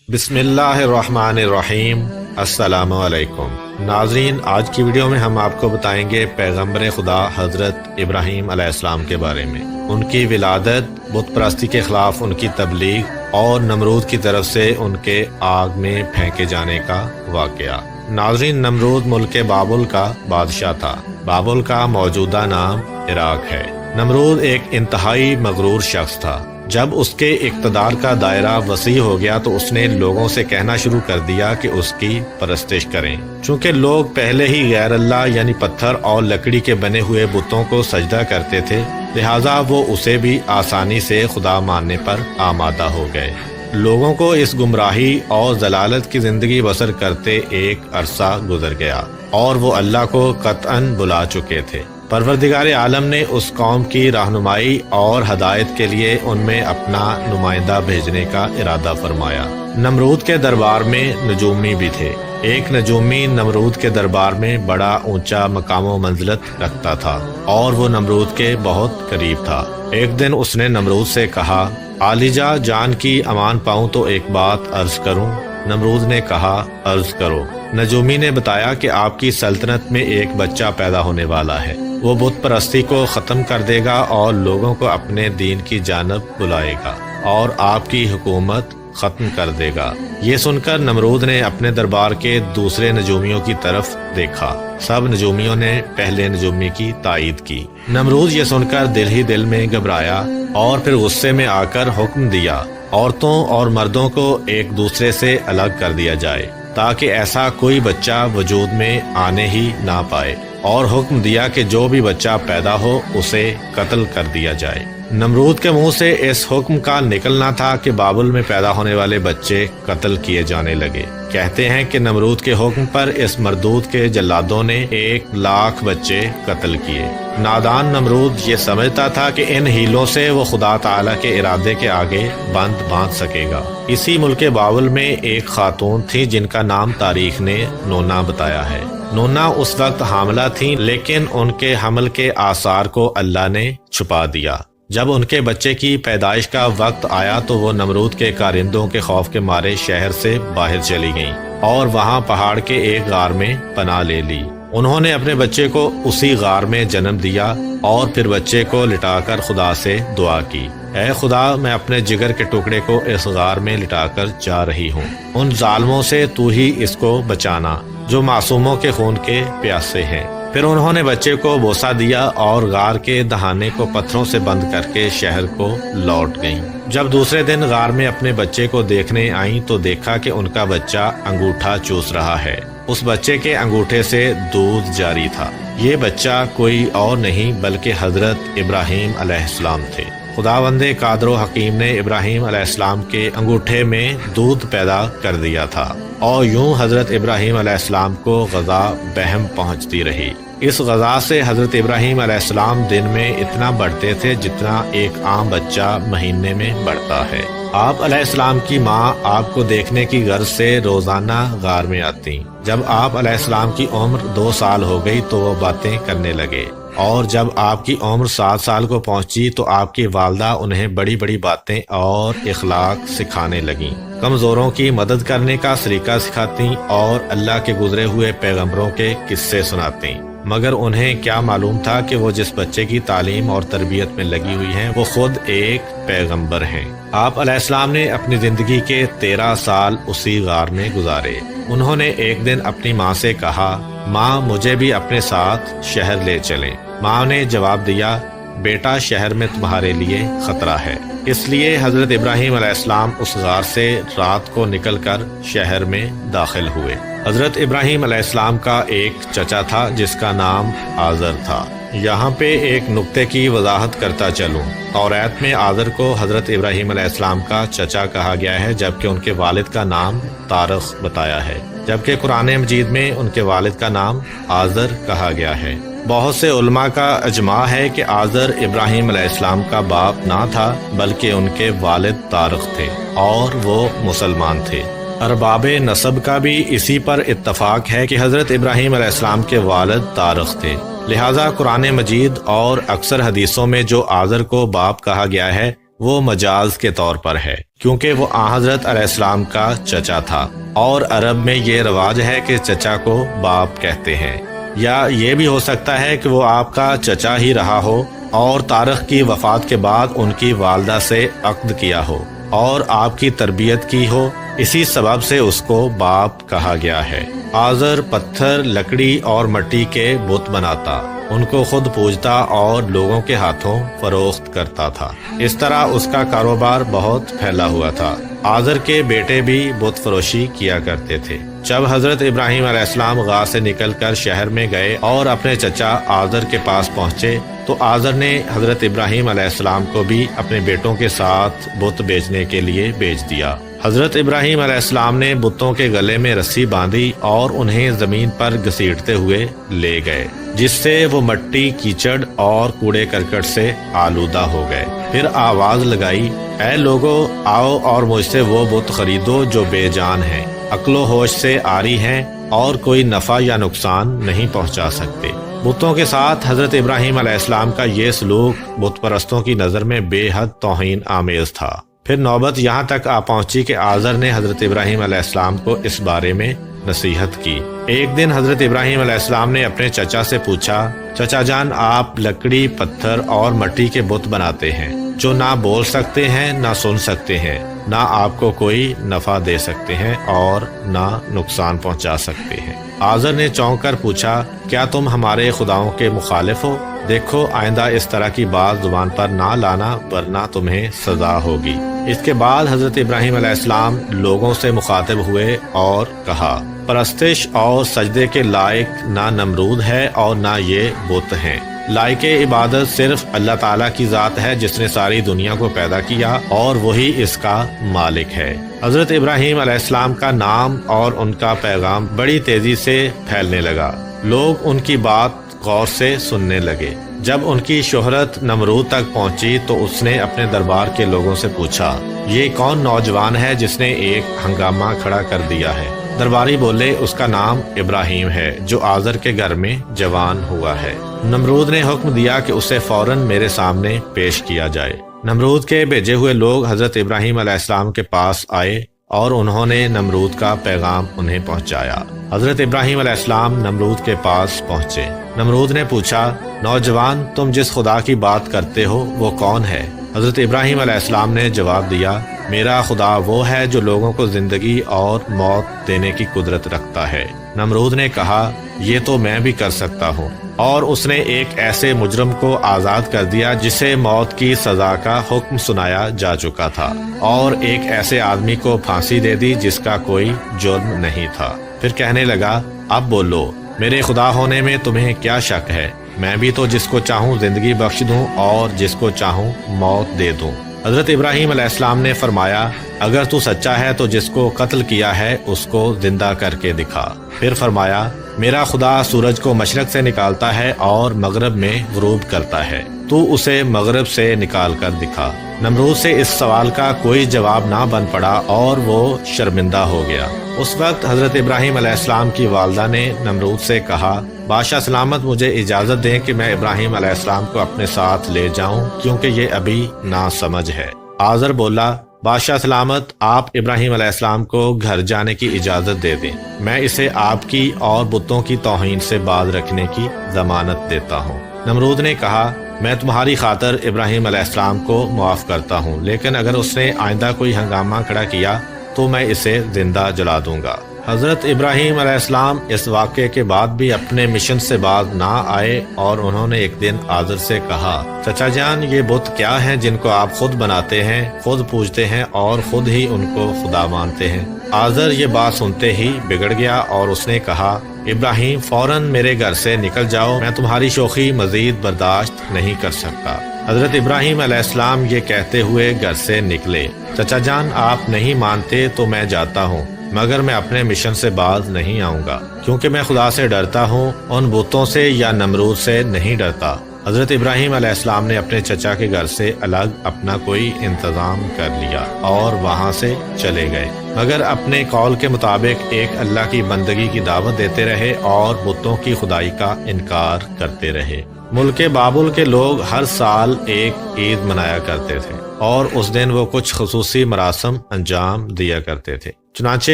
بسم اللہ الرحمن الرحیم۔ السلام علیکم ناظرین، آج کی ویڈیو میں ہم آپ کو بتائیں گے پیغمبر خدا حضرت ابراہیم علیہ السلام کے بارے میں، ان کی ولادت، بت پرستی کے خلاف ان کی تبلیغ اور نمرود کی طرف سے ان کے آگ میں پھینکے جانے کا واقعہ۔ ناظرین، نمرود ملک بابل کا بادشاہ تھا۔ بابل کا موجودہ نام عراق ہے۔ نمرود ایک انتہائی مغرور شخص تھا۔ جب اس کے اقتدار کا دائرہ وسیع ہو گیا تو اس نے لوگوں سے کہنا شروع کر دیا کہ اس کی پرستش کریں۔ چونکہ لوگ پہلے ہی غیر اللہ یعنی پتھر اور لکڑی کے بنے ہوئے بتوں کو سجدہ کرتے تھے، لہٰذا وہ اسے بھی آسانی سے خدا ماننے پر آمادہ ہو گئے۔ لوگوں کو اس گمراہی اور ضلالت کی زندگی بسر کرتے ایک عرصہ گزر گیا اور وہ اللہ کو قطعاً بلا چکے تھے۔ پروردگار عالم نے اس قوم کی رہنمائی اور ہدایت کے لیے ان میں اپنا نمائندہ بھیجنے کا ارادہ فرمایا۔ نمرود کے دربار میں نجومی بھی تھے۔ ایک نجومی نمرود کے دربار میں بڑا اونچا مقام و منزلت رکھتا تھا اور وہ نمرود کے بہت قریب تھا۔ ایک دن اس نے نمرود سے کہا، عالیجا جان کی امان پاؤں تو ایک بات عرض کروں؟ نمرود نے کہا، عرض کرو۔ نجومی نے بتایا کہ آپ کی سلطنت میں ایک بچہ پیدا ہونے والا ہے۔ وہ بت پرستی کو ختم کر دے گا اور لوگوں کو اپنے دین کی جانب بلائے گا اور آپ کی حکومت ختم کر دے گا۔ یہ سن کر نمرود نے اپنے دربار کے دوسرے نجومیوں کی طرف دیکھا۔ سب نجومیوں نے پہلے نجومی کی تائید کی۔ نمرود یہ سن کر دل ہی دل میں گھبرایا اور پھر غصے میں آ کر حکم دیا، عورتوں اور مردوں کو ایک دوسرے سے الگ کر دیا جائے تاکہ ایسا کوئی بچہ وجود میں آنے ہی نہ پائے، اور حکم دیا کہ جو بھی بچہ پیدا ہو اسے قتل کر دیا جائے۔ نمرود کے منہ سے اس حکم کا نکلنا تھا کہ بابل میں پیدا ہونے والے بچے قتل کیے جانے لگے۔ کہتے ہیں کہ نمرود کے حکم پر اس مردود کے جلادوں نے 1,00,000 بچے قتل کیے۔ نادان نمرود یہ سمجھتا تھا کہ ان ہیلوں سے وہ خدا تعالیٰ کے ارادے کے آگے بند باندھ سکے گا۔ اسی ملک بابل میں ایک خاتون تھی جن کا نام تاریخ نے نونا بتایا ہے۔ نونا اس وقت حاملہ تھیں، لیکن ان کے حمل کے آثار کو اللہ نے چھپا دیا۔ جب ان کے بچے کی پیدائش کا وقت آیا تو وہ نمرود کے کارندوں کے خوف کے مارے شہر سے باہر چلی گئیں اور وہاں پہاڑ کے ایک غار میں پناہ لے لی۔ انہوں نے اپنے بچے کو اسی غار میں جنم دیا اور پھر بچے کو لٹا کر خدا سے دعا کی، اے خدا، میں اپنے جگر کے ٹکڑے کو اس غار میں لٹا کر جا رہی ہوں، ان ظالموں سے تو ہی اس کو بچانا جو معصوموں کے خون کے پیاسے ہیں۔ پھر انہوں نے بچے کو بوسہ دیا اور غار کے دہانے کو پتھروں سے بند کر کے شہر کو لوٹ گئیں۔ جب دوسرے دن غار میں اپنے بچے کو دیکھنے آئیں تو دیکھا کہ ان کا بچہ انگوٹھا چوس رہا ہے۔ اس بچے کے انگوٹھے سے دودھ جاری تھا۔ یہ بچہ کوئی اور نہیں بلکہ حضرت ابراہیم علیہ السلام تھے۔ خداوند قادر و حکیم نے ابراہیم علیہ السلام کے انگوٹھے میں دودھ پیدا کر دیا تھا اور یوں حضرت ابراہیم علیہ السلام کو غذا بہم پہنچتی رہی۔ اس غذا سے حضرت ابراہیم علیہ السلام دن میں اتنا بڑھتے تھے جتنا ایک عام بچہ مہینے میں بڑھتا ہے۔ آپ علیہ السلام کی ماں آپ کو دیکھنے کی غرض سے روزانہ غار میں آتی۔ جب آپ علیہ السلام کی عمر 2 سال ہو گئی تو وہ باتیں کرنے لگے، اور جب آپ کی عمر 7 سال کو پہنچی تو آپ کی والدہ انہیں بڑی بڑی باتیں اور اخلاق سکھانے لگیں، کمزوروں کی مدد کرنے کا طریقہ سکھاتیں اور اللہ کے گزرے ہوئے پیغمبروں کے قصے سناتیں۔ مگر انہیں کیا معلوم تھا کہ وہ جس بچے کی تعلیم اور تربیت میں لگی ہوئی ہیں وہ خود ایک پیغمبر ہیں۔ آپ علیہ السلام نے اپنی زندگی کے 13 سال اسی غار میں گزارے۔ انہوں نے ایک دن اپنی ماں سے کہا، ماں، مجھے بھی اپنے ساتھ شہر لے چلیں۔ ماں نے جواب دیا، بیٹا، شہر میں تمہارے لیے خطرہ ہے۔ اس لیے حضرت ابراہیم علیہ السلام اس غار سے رات کو نکل کر شہر میں داخل ہوئے۔ حضرت ابراہیم علیہ السلام کا ایک چچا تھا جس کا نام آزر تھا۔ یہاں پہ ایک نقطے کی وضاحت کرتا چلوں۔ توریت میں آزر کو حضرت ابراہیم علیہ السلام کا چچا کہا گیا ہے جبکہ ان کے والد کا نام تارخ بتایا ہے، جبکہ قرآن مجید میں ان کے والد کا نام آزر کہا گیا ہے۔ بہت سے علماء کا اجماع ہے کہ آزر ابراہیم علیہ السلام کا باپ نہ تھا بلکہ ان کے والد تارخ تھے اور وہ مسلمان تھے۔ ارباب نسب کا بھی اسی پر اتفاق ہے کہ حضرت ابراہیم علیہ السلام کے والد تارخ تھے، لہٰذا قرآن مجید اور اکثر حدیثوں میں جو آزر کو باپ کہا گیا ہے وہ مجاز کے طور پر ہے، کیونکہ وہ حضرت علیہ السلام کا چچا تھا، اور عرب میں یہ رواج ہے کہ چچا کو باپ کہتے ہیں، یا یہ بھی ہو سکتا ہے کہ وہ آپ کا چچا ہی رہا ہو اور طارق کی وفات کے بعد ان کی والدہ سے عقد کیا ہو اور آپ کی تربیت کی ہو، اسی سبب سے اس کو باپ کہا گیا ہے۔ آزر پتھر، لکڑی اور مٹی کے بت بناتا، ان کو خود پوجتا اور لوگوں کے ہاتھوں فروخت کرتا تھا۔ اس طرح اس کا کاروبار بہت پھیلا ہوا تھا۔ آزر کے بیٹے بھی بت فروشی کیا کرتے تھے۔ جب حضرت ابراہیم علیہ السلام غار سے نکل کر شہر میں گئے اور اپنے چچا آزر کے پاس پہنچے تو آزر نے حضرت ابراہیم علیہ السلام کو بھی اپنے بیٹوں کے ساتھ بت بیچنے کے لیے بیچ دیا۔ حضرت ابراہیم علیہ السلام نے بتوں کے گلے میں رسی باندھی اور انہیں زمین پر گھسیٹتے ہوئے لے گئے، جس سے وہ مٹی، کیچڑ اور کوڑے کرکٹ سے آلودہ ہو گئے۔ پھر آواز لگائی، اے لوگو، آؤ اور مجھ سے وہ بت خریدو جو بے جان ہیں، عقل و ہوش سے عاری ہیں اور کوئی نفع یا نقصان نہیں پہنچا سکتے۔ بتوں کے ساتھ حضرت ابراہیم علیہ السلام کا یہ سلوک بت پرستوں کی نظر میں بے حد توہین آمیز تھا۔ پھر نوبت یہاں تک آ پہنچی کہ آزر نے حضرت ابراہیم علیہ السلام کو اس بارے میں نصیحت کی۔ ایک دن حضرت ابراہیم علیہ السلام نے اپنے چچا سے پوچھا، چچا جان، آپ لکڑی، پتھر اور مٹی کے بت بناتے ہیں جو نہ بول سکتے ہیں، نہ سن سکتے ہیں، نہ آپ کو کوئی نفع دے سکتے ہیں اور نہ نقصان پہنچا سکتے ہیں۔ آزر نے چونک کر پوچھا، کیا تم ہمارے خداؤں کے مخالف ہو؟ دیکھو، آئندہ اس طرح کی بات زبان پر نہ لانا ورنہ تمہیں سزا ہوگی۔ اس کے بعد حضرت ابراہیم علیہ السلام لوگوں سے مخاطب ہوئے اور کہا، پرستش اور سجدے کے لائق نہ نمرود ہے اور نہ یہ بت ہیں۔ لائق عبادت صرف اللہ تعالیٰ کی ذات ہے جس نے ساری دنیا کو پیدا کیا اور وہی اس کا مالک ہے۔ حضرت ابراہیم علیہ السلام کا نام اور ان کا پیغام بڑی تیزی سے پھیلنے لگا۔ لوگ ان کی بات غور سے سننے لگے۔ جب ان کی شہرت نمرود تک پہنچی تو اس نے اپنے دربار کے لوگوں سے پوچھا، یہ کون نوجوان ہے جس نے ایک ہنگامہ کھڑا کر دیا ہے؟ درباری بولے، اس کا نام ابراہیم ہے جو آزر کے گھر میں جوان ہوا ہے۔ نمرود نے حکم دیا کہ اسے فوراً میرے سامنے پیش کیا جائے۔ نمرود کے بھیجے ہوئے لوگ حضرت ابراہیم علیہ السلام کے پاس آئے اور انہوں نے نمرود کا پیغام انہیں پہنچایا۔ حضرت ابراہیم علیہ السلام نمرود کے پاس پہنچے۔ نمرود نے پوچھا، نوجوان، تم جس خدا کی بات کرتے ہو وہ کون ہے؟ حضرت ابراہیم علیہ السلام نے جواب دیا، میرا خدا وہ ہے جو لوگوں کو زندگی اور موت دینے کی قدرت رکھتا ہے۔ نمرود نے کہا، یہ تو میں بھی کر سکتا ہوں، اور اس نے ایک ایسے مجرم کو آزاد کر دیا جسے موت کی سزا کا حکم سنایا جا چکا تھا، اور ایک ایسے آدمی کو پھانسی دے دی جس کا کوئی جرم نہیں تھا۔ پھر کہنے لگا، اب بولو، میرے خدا ہونے میں تمہیں کیا شک ہے؟ میں بھی تو جس کو چاہوں زندگی بخش دوں اور جس کو چاہوں موت دے دوں۔ حضرت ابراہیم علیہ السلام نے فرمایا، اگر تو سچا ہے تو جس کو قتل کیا ہے اس کو زندہ کر کے دکھا۔ پھر فرمایا، میرا خدا سورج کو مشرق سے نکالتا ہے اور مغرب میں غروب کرتا ہے، تو اسے مغرب سے نکال کر دکھا۔ نمرود سے اس سوال کا کوئی جواب نہ بن پڑا اور وہ شرمندہ ہو گیا۔ اس وقت حضرت ابراہیم علیہ السلام کی والدہ نے نمرود سے کہا، بادشاہ سلامت، مجھے اجازت دیں کہ میں ابراہیم علیہ السلام کو اپنے ساتھ لے جاؤں کیونکہ یہ ابھی ناسمجھ ہے۔ آزر بولا، بادشاہ سلامت، آپ ابراہیم علیہ السلام کو گھر جانے کی اجازت دے دیں، میں اسے آپ کی اور بتوں کی توہین سے باز رکھنے کی ضمانت دیتا ہوں۔ نمرود نے کہا، میں تمہاری خاطر ابراہیم علیہ السلام کو معاف کرتا ہوں، لیکن اگر اس نے آئندہ کوئی ہنگامہ کھڑا کیا تو میں اسے زندہ جلا دوں گا۔ حضرت ابراہیم علیہ السلام اس واقعے کے بعد بھی اپنے مشن سے باز نہ آئے اور انہوں نے ایک دن آزر سے کہا، چچا جان، یہ بت کیا ہیں جن کو آپ خود بناتے ہیں، خود پوجتے ہیں اور خود ہی ان کو خدا مانتے ہیں؟ آزر یہ بات سنتے ہی بگڑ گیا اور اس نے کہا، ابراہیم، فوراً میرے گھر سے نکل جاؤ، میں تمہاری شوخی مزید برداشت نہیں کر سکتا۔ حضرت ابراہیم علیہ السلام یہ کہتے ہوئے گھر سے نکلے۔ چچا جان، آپ نہیں مانتے تو میں جاتا ہوں، مگر میں اپنے مشن سے باز نہیں آؤں گا، کیونکہ میں خدا سے ڈرتا ہوں، ان بتوں سے یا نمرود سے نہیں ڈرتا۔ حضرت ابراہیم علیہ السلام نے اپنے چچا کے گھر سے الگ اپنا کوئی انتظام کر لیا اور وہاں سے چلے گئے، مگر اپنے قول کے مطابق ایک اللہ کی بندگی کی دعوت دیتے رہے اور بتوں کی خدائی کا انکار کرتے رہے۔ ملک بابل کے لوگ ہر سال ایک عید منایا کرتے تھے۔ اور اس دن وہ کچھ خصوصی مراسم انجام دیا کرتے تھے۔ چنانچہ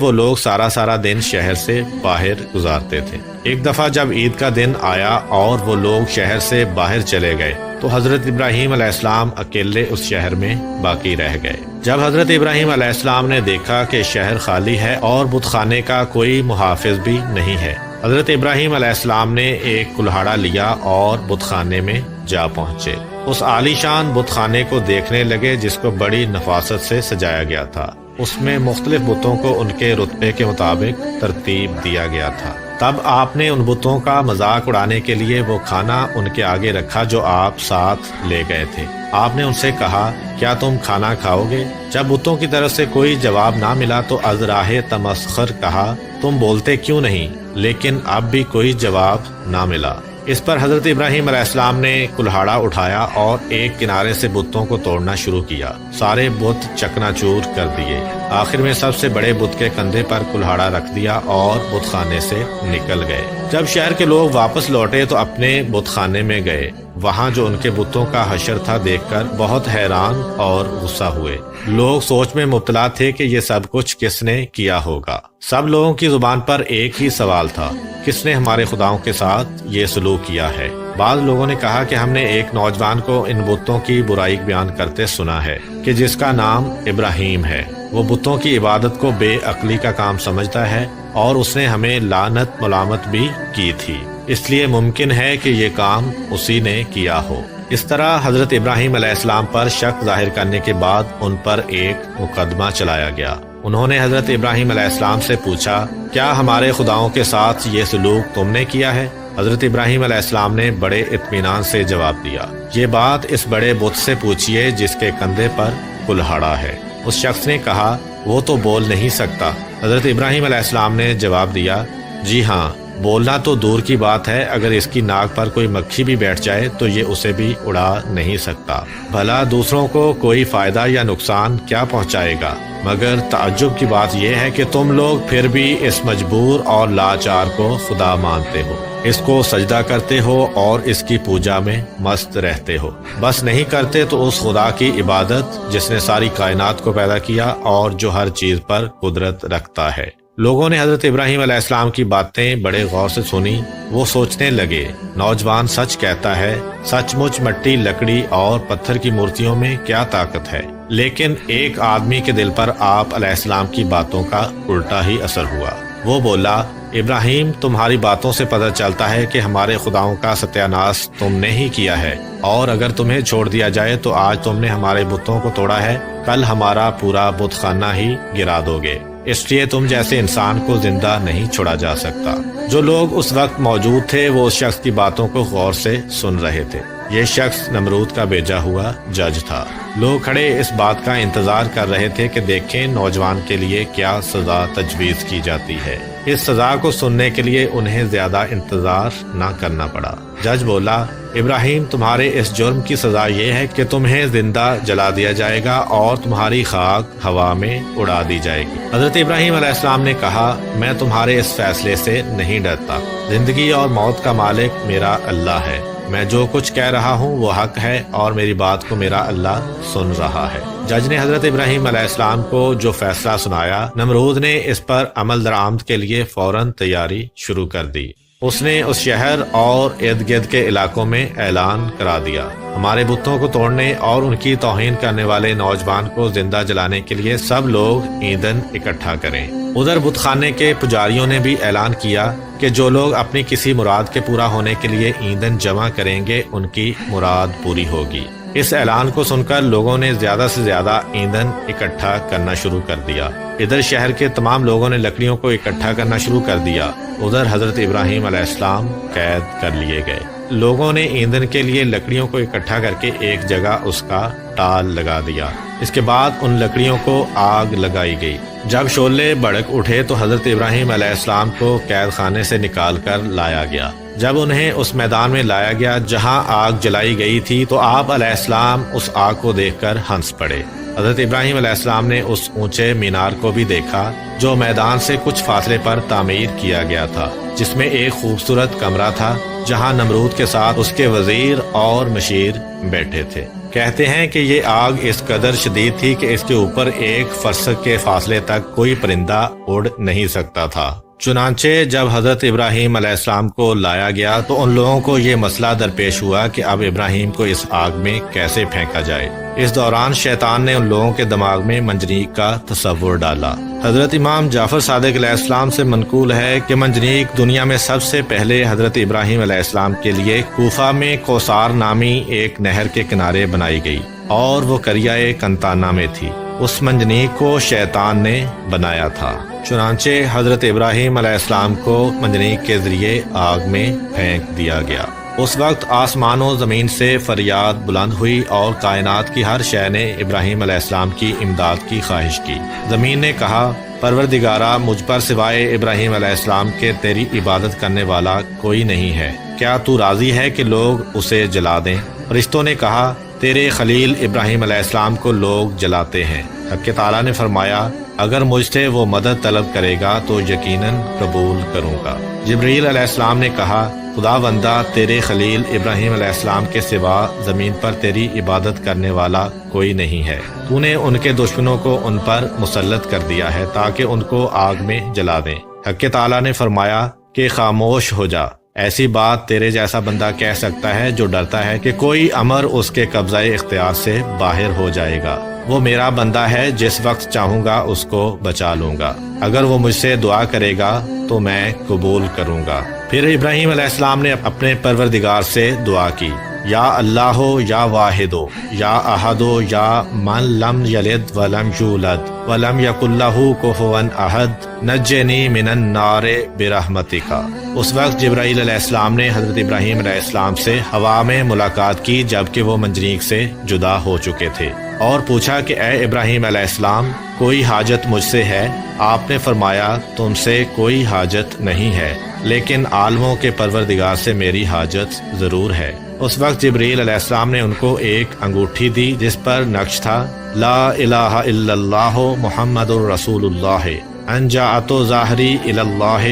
وہ لوگ سارا دن شہر سے باہر گزارتے تھے۔ ایک دفعہ جب عید کا دن آیا اور وہ لوگ شہر سے باہر چلے گئے تو حضرت ابراہیم علیہ السلام اکیلے اس شہر میں باقی رہ گئے۔ جب حضرت ابراہیم علیہ السلام نے دیکھا کہ شہر خالی ہے اور بت خانے کا کوئی محافظ بھی نہیں ہے، حضرت ابراہیم علیہ السلام نے ایک کلہاڑا لیا اور بت خانے میں جا پہنچے۔ اس عالی شان بت خانے کو دیکھنے لگے جس کو بڑی نفاست سے سجایا گیا تھا۔ اس میں مختلف بتوں کو ان کے رتبے کے مطابق ترتیب دیا گیا تھا۔ تب آپ نے ان بتوں کا مذاق اڑانے کے لیے وہ کھانا ان کے آگے رکھا جو آپ ساتھ لے گئے تھے۔ آپ نے ان سے کہا، کیا تم کھانا کھاؤ گے؟ جب بتوں کی طرف سے کوئی جواب نہ ملا تو از راہ تمسخر کہا، تم بولتے کیوں نہیں؟ لیکن اب بھی کوئی جواب نہ ملا۔ اس پر حضرت ابراہیم علیہ السلام نے کلہاڑا اٹھایا اور ایک کنارے سے بتوں کو توڑنا شروع کیا۔ سارے بت چکنا چور کر دیے۔ آخر میں سب سے بڑے بت کے کندھے پر کلہاڑا رکھ دیا اور بت خانے سے نکل گئے۔ جب شہر کے لوگ واپس لوٹے تو اپنے بت خانے میں گئے۔ وہاں جو ان کے بتوں کا حشر تھا دیکھ کر بہت حیران اور غصہ ہوئے۔ لوگ سوچ میں مبتلا تھے کہ یہ سب کچھ کس نے کیا ہوگا۔ سب لوگوں کی زبان پر ایک ہی سوال تھا، کس نے ہمارے خداؤں کے ساتھ یہ سلوک کیا ہے؟ بعض لوگوں نے کہا کہ ہم نے ایک نوجوان کو ان بتوں کی برائی بیان کرتے سنا ہے کہ جس کا نام ابراہیم ہے۔ وہ بتوں کی عبادت کو بے عقلی کا کام سمجھتا ہے اور اس نے ہمیں لعنت ملامت بھی کی تھی، اس لیے ممکن ہے کہ یہ کام اسی نے کیا ہو۔ اس طرح حضرت ابراہیم علیہ السلام پر شک ظاہر کرنے کے بعد ان پر ایک مقدمہ چلایا گیا۔ انہوں نے حضرت ابراہیم علیہ السلام سے پوچھا، کیا ہمارے خداؤں کے ساتھ یہ سلوک تم نے کیا ہے؟ حضرت ابراہیم علیہ السلام نے بڑے اطمینان سے جواب دیا، یہ بات اس بڑے بت سے پوچھیے جس کے کندھے پر کلہاڑا ہے۔ اس شخص نے کہا، وہ تو بول نہیں سکتا۔ حضرت ابراہیم علیہ السلام نے جواب دیا، جی ہاں، بولنا تو دور کی بات ہے، اگر اس کی ناک پر کوئی مکھی بھی بیٹھ جائے تو یہ اسے بھی اڑا نہیں سکتا۔ بھلا دوسروں کو کوئی فائدہ یا نقصان کیا پہنچائے گا؟ مگر تعجب کی بات یہ ہے کہ تم لوگ پھر بھی اس مجبور اور لاچار کو خدا مانتے ہو، اس کو سجدہ کرتے ہو اور اس کی پوجا میں مست رہتے ہو۔ بس نہیں کرتے تو اس خدا کی عبادت جس نے ساری کائنات کو پیدا کیا اور جو ہر چیز پر قدرت رکھتا ہے۔ لوگوں نے حضرت ابراہیم علیہ السلام کی باتیں بڑے غور سے سنی۔ وہ سوچنے لگے، نوجوان سچ کہتا ہے، سچ مچ مٹی، لکڑی اور پتھر کی مورتیوں میں کیا طاقت ہے؟ لیکن ایک آدمی کے دل پر آپ علیہ السلام کی باتوں کا الٹا ہی اثر ہوا۔ وہ بولا، ابراہیم، تمہاری باتوں سے پتہ چلتا ہے کہ ہمارے خداؤں کا ستیہ ناش تم نے ہی کیا ہے، اور اگر تمہیں چھوڑ دیا جائے تو آج تم نے ہمارے بتوں کو توڑا ہے، کل ہمارا پورا بت خانہ ہی گرا دو گے، اس لیے تم جیسے انسان کو زندہ نہیں چھوڑا جا سکتا۔ جو لوگ اس وقت موجود تھے وہ اس شخص کی باتوں کو غور سے سن رہے تھے۔ یہ شخص نمرود کا بھیجا ہوا جج تھا۔ لوگ کھڑے اس بات کا انتظار کر رہے تھے کہ دیکھیں نوجوان کے لیے کیا سزا تجویز کی جاتی ہے۔ اس سزا کو سننے کے لیے انہیں زیادہ انتظار نہ کرنا پڑا۔ جج بولا، ابراہیم، تمہارے اس جرم کی سزا یہ ہے کہ تمہیں زندہ جلا دیا جائے گا اور تمہاری خاک ہوا میں اڑا دی جائے گی۔ حضرت ابراہیم علیہ السلام نے کہا، میں تمہارے اس فیصلے سے نہیں ڈرتا۔ زندگی اور موت کا مالک میرا اللہ ہے۔ میں جو کچھ کہہ رہا ہوں وہ حق ہے اور میری بات کو میرا اللہ سن رہا ہے۔ جج نے حضرت ابراہیم علیہ السلام کو جو فیصلہ سنایا، نمرود نے اس پر عمل درآمد کے لیے فوراً تیاری شروع کر دی۔ اس نے اس شہر اور ارد گرد کے علاقوں میں اعلان کرا دیا، ہمارے بتوں کو توڑنے اور ان کی توہین کرنے والے نوجوان کو زندہ جلانے کے لیے سب لوگ ایندھن اکٹھا کریں۔ ادھر بت خانے کے پجاریوں نے بھی اعلان کیا کہ جو لوگ اپنی کسی مراد کے پورا ہونے کے لیے ایندھن جمع کریں گے ان کی مراد پوری ہوگی۔ اس اعلان کو سن کر لوگوں نے زیادہ سے زیادہ ایندھن اکٹھا کرنا شروع کر دیا۔ ادھر شہر کے تمام لوگوں نے لکڑیوں کو اکٹھا کرنا شروع کر دیا۔ ادھر حضرت ابراہیم علیہ السلام قید کر لیے گئے۔ لوگوں نے ایندھن کے لیے لکڑیوں کو اکٹھا کر کے ایک جگہ اس کا ٹال لگا دیا۔ اس کے بعد ان لکڑیوں کو آگ لگائی گئی۔ جب شعلے بھڑک اٹھے تو حضرت ابراہیم علیہ السلام کو قید خانے سے نکال کر لایا گیا۔ جب انہیں اس میدان میں لایا گیا جہاں آگ جلائی گئی تھی تو آپ علیہ السلام اس آگ کو دیکھ کر ہنس پڑے۔ حضرت ابراہیم علیہ السلام نے اس اونچے مینار کو بھی دیکھا جو میدان سے کچھ فاصلے پر تعمیر کیا گیا تھا، جس میں ایک خوبصورت کمرہ تھا جہاں نمرود کے ساتھ اس کے وزیر اور مشیر بیٹھے تھے۔ کہتے ہیں کہ یہ آگ اس قدر شدید تھی کہ اس کے اوپر ایک فرسخ کے فاصلے تک کوئی پرندہ اڑ نہیں سکتا تھا۔ چنانچہ جب حضرت ابراہیم علیہ السلام کو لایا گیا تو ان لوگوں کو یہ مسئلہ درپیش ہوا کہ اب ابراہیم کو اس آگ میں کیسے پھینکا جائے۔ اس دوران شیطان نے ان لوگوں کے دماغ میں منجنیق کا تصور ڈالا۔ حضرت امام جعفر صادق علیہ السلام سے منقول ہے کہ منجنیق دنیا میں سب سے پہلے حضرت ابراہیم علیہ السلام کے لیے کوفہ میں کوثار نامی ایک نہر کے کنارے بنائی گئی اور وہ قریہ کنتانہ میں تھی۔ اس منجنیق کو شیطان نے بنایا تھا۔ چنانچہ حضرت ابراہیم علیہ السلام کو منجنیق کے ذریعے آگ میں پھینک دیا گیا۔ اس وقت آسمان و زمین سے فریاد بلند ہوئی اور کائنات کی ہر شے نے ابراہیم علیہ السلام کی امداد کی خواہش کی۔ زمین نے کہا، پروردگارا، مجھ پر سوائے ابراہیم علیہ السلام کے تیری عبادت کرنے والا کوئی نہیں ہے، کیا تو راضی ہے کہ لوگ اسے جلا دیں؟ فرشتوں نے کہا، تیرے خلیل ابراہیم علیہ السلام کو لوگ جلاتے ہیں۔ حق تعالیٰ نے فرمایا، اگر مجھ سے وہ مدد طلب کرے گا تو یقیناً قبول کروں گا۔ جبرائیل علیہ السلام نے کہا، خدا بندہ، تیرے خلیل ابراہیم علیہ السلام کے سوا زمین پر تیری عبادت کرنے والا کوئی نہیں ہے۔ تو نے ان کے دشمنوں کو ان پر مسلط کر دیا ہے تاکہ ان کو آگ میں جلا دیں۔ حق تعالیٰ نے فرمایا کہ خاموش ہو جا، ایسی بات تیرے جیسا بندہ کہہ سکتا ہے جو ڈرتا ہے کہ کوئی امر اس کے قبضہ اختیار سے باہر ہو جائے گا۔ وہ میرا بندہ ہے، جس وقت چاہوں گا اس کو بچا لوں گا، اگر وہ مجھ سے دعا کرے گا تو میں قبول کروں گا۔ پھر ابراہیم علیہ السلام نے اپنے پروردگار سے دعا کی، یا اللہ ہو، یا واحد ہو، یا احد ہو، یا من لم یلد ولم یولد ولم یکن لہ کفوا احد نجنی من النار برحمتک۔ اس وقت جبرائیل علیہ السلام نے حضرت ابراہیم علیہ السلام سے ہوا میں ملاقات کی جبکہ وہ منجنیق سے جدا ہو چکے تھے، اور پوچھا کہ اے ابراہیم علیہ السلام، کوئی حاجت مجھ سے ہے؟ آپ نے فرمایا، تم سے کوئی حاجت نہیں ہے، لیکن عالموں کے پروردگار سے میری حاجت ضرور ہے۔ اس وقت جبرائیل علیہ السلام نے ان کو ایک انگوٹھی دی جس پر نقش تھا، لا الہ الا اللہ محمد الرسول اللہ، انجعت ظاہری الی اللہ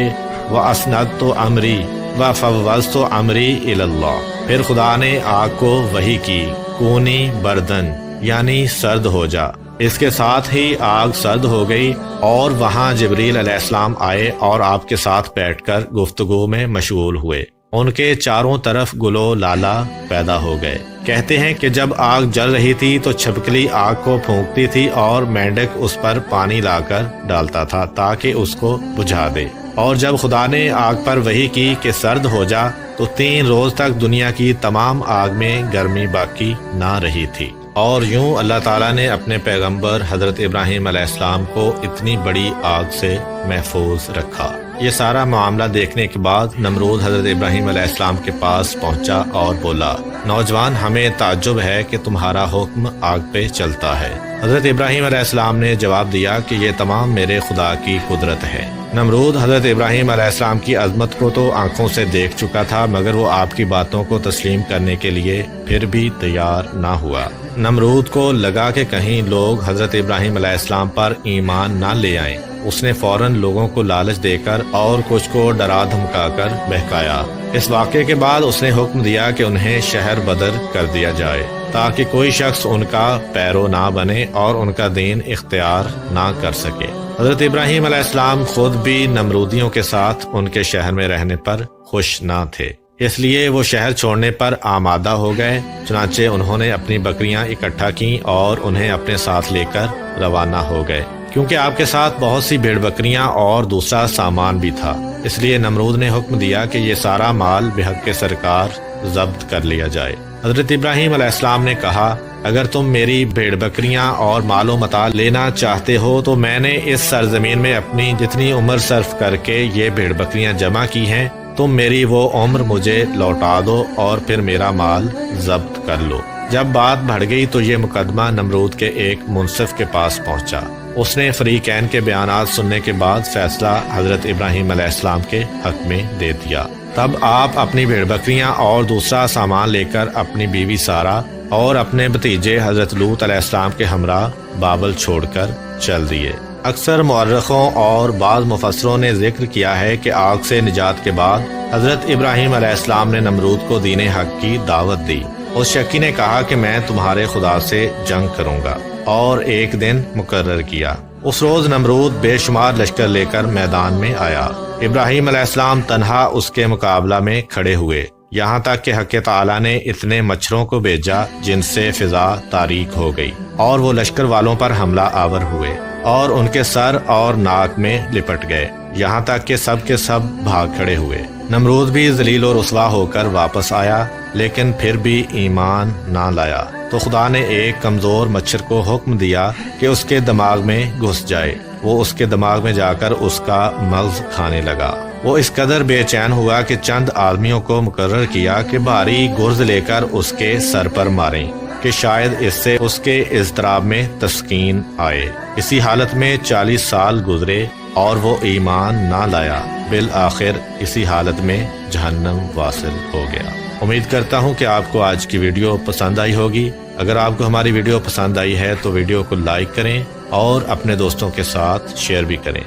واسندت امری وفوضت امری الی اللہ۔ پھر خدا نے آگ کو وحی کی، کونی بردن، یعنی سرد ہو جا۔ اس کے ساتھ ہی آگ سرد ہو گئی اور وہاں جبرائیل علیہ السلام آئے اور آپ کے ساتھ بیٹھ کر گفتگو میں مشغول ہوئے۔ ان کے چاروں طرف گلو لالا پیدا ہو گئے۔ کہتے ہیں کہ جب آگ جل رہی تھی تو چھپکلی آگ کو پھونکتی تھی اور مینڈک اس پر پانی لا کر ڈالتا تھا تاکہ اس کو بجھا دے، اور جب خدا نے آگ پر وحی کی کہ سرد ہو جا تو 3 روز تک دنیا کی تمام آگ میں گرمی باقی نہ رہی تھی۔ اور یوں اللہ تعالیٰ نے اپنے پیغمبر حضرت ابراہیم علیہ السلام کو اتنی بڑی آگ سے محفوظ رکھا۔ یہ سارا معاملہ دیکھنے کے بعد نمرود حضرت ابراہیم علیہ السلام کے پاس پہنچا اور بولا، نوجوان، ہمیں تعجب ہے کہ تمہارا حکم آگ پہ چلتا ہے۔ حضرت ابراہیم علیہ السلام نے جواب دیا کہ یہ تمام میرے خدا کی قدرت ہے۔ نمرود حضرت ابراہیم علیہ السلام کی عظمت کو تو آنکھوں سے دیکھ چکا تھا، مگر وہ آپ کی باتوں کو تسلیم کرنے کے لیے پھر بھی تیار نہ ہوا۔ نمرود کو لگا کہ کہیں لوگ حضرت ابراہیم علیہ السلام پر ایمان نہ لے آئیں۔ اس نے فوراً لوگوں کو لالچ دے کر اور کچھ کو ڈرا دھمکا کر بہکایا۔ اس واقعے کے بعد اس نے حکم دیا کہ انہیں شہر بدر کر دیا جائے تاکہ کوئی شخص ان کا پیرو نہ بنے اور ان کا دین اختیار نہ کر سکے۔ حضرت ابراہیم علیہ السلام خود بھی نمرودیوں کے ساتھ ان کے شہر میں رہنے پر خوش نہ تھے، اس لیے وہ شہر چھوڑنے پر آمادہ ہو گئے۔ چنانچہ انہوں نے اپنی بکریاں اکٹھا کی اور انہیں اپنے ساتھ لے کر روانہ ہو گئے، کیونکہ آپ کے ساتھ بہت سی بھیڑ بکریاں اور دوسرا سامان بھی تھا۔ اس لیے نمرود نے حکم دیا کہ یہ سارا مال بحق کے سرکار ضبط کر لیا جائے۔ حضرت ابراہیم علیہ السلام نے کہا، اگر تم میری بھیڑ بکریاں اور مال و متاع لینا چاہتے ہو تو میں نے اس سرزمین میں اپنی جتنی عمر صرف کر کے یہ بھیڑ بکریاں جمع کی ہیں، تم میری وہ عمر مجھے لوٹا دو اور پھر میرا مال ضبط کر لو۔ جب بات بڑھ گئی تو یہ مقدمہ نمرود کے ایک منصف کے پاس پہنچا۔ اس نے فریقین کے بیانات سننے کے بعد فیصلہ حضرت ابراہیم علیہ السلام کے حق میں دے دیا۔ تب آپ اپنی بھیڑ بکریاں اور دوسرا سامان لے کر اپنی بیوی سارہ اور اپنے بھتیجے حضرت لوط علیہ السلام کے ہمراہ بابل چھوڑ کر چل دیے۔ اکثر مورخوں اور بعض مفسروں نے ذکر کیا ہے کہ آگ سے نجات کے بعد حضرت ابراہیم علیہ السلام نے نمرود کو دین حق کی دعوت دی اس شکی نے کہا کہ میں تمہارے خدا سے جنگ کروں گا، اور ایک دن مقرر کیا۔ اس روز نمرود بے شمار لشکر لے کر میدان میں آیا۔ ابراہیم علیہ السلام تنہا اس کے مقابلہ میں کھڑے ہوئے، یہاں تک کہ حق تعالیٰ نے اتنے مچھروں کو بھیجا جن سے فضا تاریک ہو گئی، اور وہ لشکر والوں پر حملہ آور ہوئے اور ان کے سر اور ناک میں لپٹ گئے، یہاں تک کہ سب کے سب بھاگ کھڑے ہوئے۔ نمرود بھی ذلیل و رسوا ہو کر واپس آیا، لیکن پھر بھی ایمان نہ لایا۔ تو خدا نے ایک کمزور مچھر کو حکم دیا کہ اس کے دماغ میں گھس جائے۔ وہ اس کے دماغ میں جا کر اس کا مغز کھانے لگا۔ وہ اس قدر بے چین ہوا کہ چند آدمیوں کو مقرر کیا کہ بھاری گرز لے کر اس کے سر پر ماریں کہ شاید اس سے اس کے اضطراب میں تسکین آئے۔ اسی حالت میں 40 سال گزرے اور وہ ایمان نہ لایا، بالآخر اسی حالت میں جہنم واصل ہو گیا۔ امید کرتا ہوں کہ آپ کو آج کی ویڈیو پسند آئی ہوگی۔ اگر آپ کو ہماری ویڈیو پسند آئی ہے تو ویڈیو کو لائک کریں اور اپنے دوستوں کے ساتھ شیئر بھی کریں۔